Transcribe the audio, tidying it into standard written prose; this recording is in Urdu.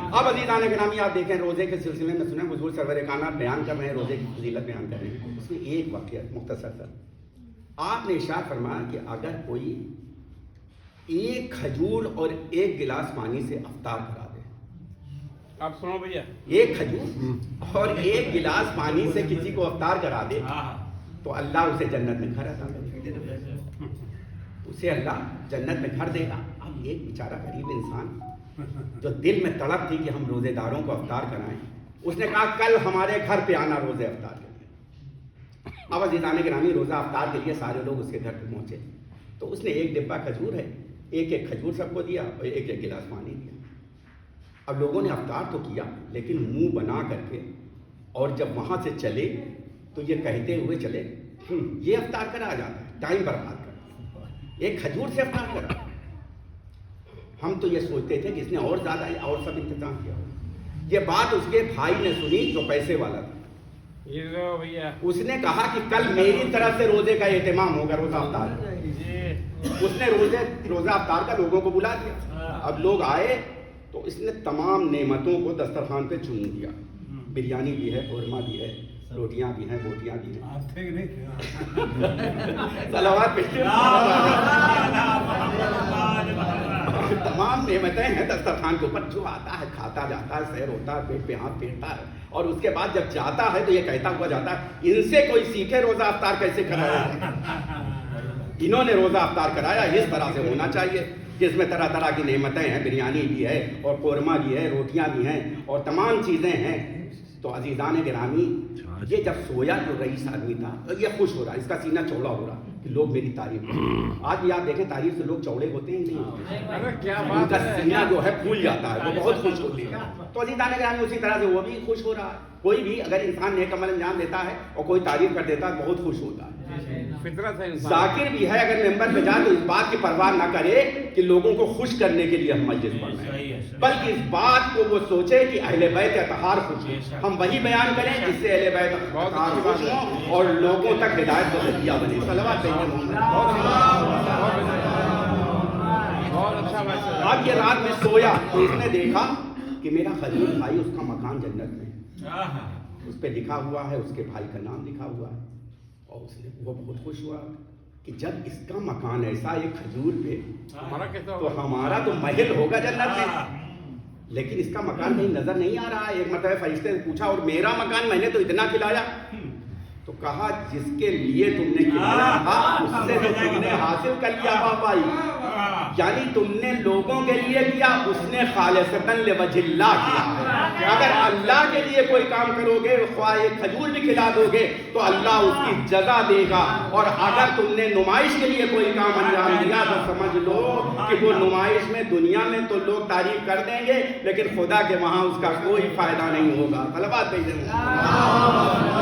اب عزیزان گرامی آپ دیکھیں روزے کے سلسلے میں سنیں حضور سرور کائنات بیان کر رہے ہیں، روزے کی فضیلت بیان کر رہے ہیں. اس میں ایک واقعہ مختصر سا، آپ نے ارشاد فرمایا کہ اگر کوئی ایک کھجور اور ایک گلاس پانی سے افطار کرا دے، آپ سنو بھیا، ایک کھجور اور ایک گلاس پانی سے کسی کو افطار کرا دے تو اللہ اسے جنت میں گھر عطا کرے گا، اسے اللہ جنت میں گھر دے گا. اب ایک بیچارہ غریب انسان جو دل میں تڑپ تھی کہ ہم روزے داروں کو افطار کرائیں، اس نے کہا کل ہمارے گھر پہ آنا روزے افطار کے لیے. اب عزیزان گرامی روزہ افطار کے لیے سارے لوگ اس کے گھر پہ پہنچے تو اس نے ایک ڈبہ کھجور ہے، ایک ایک کھجور سب کو دیا اور ایک ایک گلاس پانی دیا. اب لوگوں نے افطار تو کیا لیکن منہ بنا کر کے، اور جب وہاں سے چلے تو یہ کہتے ہوئے چلے یہ افطار کرا جاتا ہے، ٹائم برباد کر، ایک کھجور سے افطار کرا. ہم تو یہ سوچتے تھے کہ اس نے اور زیادہ اور سب انتظام کیا ہو. یہ بات اس کے بھائی نے سنی جو پیسے والا تھا، یہ لو بھیا، اس نے کہا کہ کل میری طرف سے روزے کا اہتمام ہوگا، روزہ افطار. اس نے روزہ افطار کا لوگوں کو بلا دیا. اب لوگ آئے تو اس نے تمام نعمتوں کو دسترخوان پہ چن دیا. بریانی بھی ہے، قورمہ بھی ہے، روٹیاں بھی ہیں، بوٹیاں بھی ہیں، صلوات پیش، تمام نعمتیں ہیں دسترخوان کے اوپر. جو آتا ہے کھاتا جاتا ہے، سیر ہوتا ہے، پیٹ پہ ہاتھ پھیرتا ہے، اور اس کے بعد جب جاتا ہے تو یہ کہتا ہوا جاتا ہے ان سے کوئی سیکھے روزہ افطار کیسے کرایا. انہوں نے روزہ افطار کرایا، اس طرح سے ہونا چاہیے جس میں طرح طرح کی نعمتیں ہیں، بریانی بھی ہے اور قورمہ بھی ہے، روٹیاں بھی ہیں اور تمام چیزیں ہیں. تو عزیزان گرامی یہ جب سویا جو رئیس آدمی تھا یہ خوش ہو رہا، اس کا سینہ چوڑا ہو رہا کہ لوگ میری تعریف کریں. آج بھی آپ دیکھیں تعریف سے لوگ چوڑے ہوتے ہیں نہیں، ان کا سینہ جو ہے پھول جاتا ہے، وہ بہت خوش ہوتے ہیں. تو عزیزان گرامی اسی طرح سے وہ بھی خوش ہو رہا ہے. کوئی بھی اگر انسان نیک عمل انجام دیتا ہے اور کوئی تعریف کر دیتا ہے بہت خوش ہوتا ہے. فطرت ہے. ذاکر بھی ہے اگر ممبر پہ جائے تو اس بات کی پرواہ نہ کرے کہ لوگوں کو خوش کرنے کے لیے ہم مسجد پڑھ رہے ہیں، بلکہ اس بات کو وہ سوچے کہ اہل بیت اطہار خوش ہوں. ہم وہی بیان کریں جس سے اہل بیت اطہار خوش ہوں اور لوگوں تک ہدایت کا ذریعہ بنے. صلوات بہت اچھا بات. اب یہ رات میں سویا تو اس نے دیکھا کہ میرا خلیل بھائی اس کا مکان جنت میں، اس پہ لکھا ہوا ہے، اس کے بھائی کا نام لکھا ہوا ہے. اور اس نے وہ بہت خوش ہوا کہ جب اس کا مکان ایسا ایک کھجور پہ تو ہمارا تو محل ہوگا جنت میں، لیکن اس کا مکان کہیں نظر نہیں آ رہا ہے. ایک مرتبہ فرشتے نے پوچھا اور میرا مکان میں نے تو اتنا کھلایا، تو کہا جس کے لیے تم نے کھلایا تھا اس سے تو تم نے حاصل کر لیا بھائی. یعنی تم نے لوگوں کے لیے کیا، اس نے خالصتاً لوجہ اللہ کیا ہے. اگر اللہ کے لیے کوئی کام کرو گے، خواہ ایک کھجور بھی کھلا دو گے تو اللہ اس کی جزا دے گا. اور اگر تم نے نمائش کے لیے کوئی کام انجام دیا تو سمجھ لو کہ وہ نمائش میں دنیا میں تو لوگ تعریف کر دیں گے لیکن خدا کے وہاں اس کا کوئی فائدہ نہیں ہوگا. طلبات بھیجیں.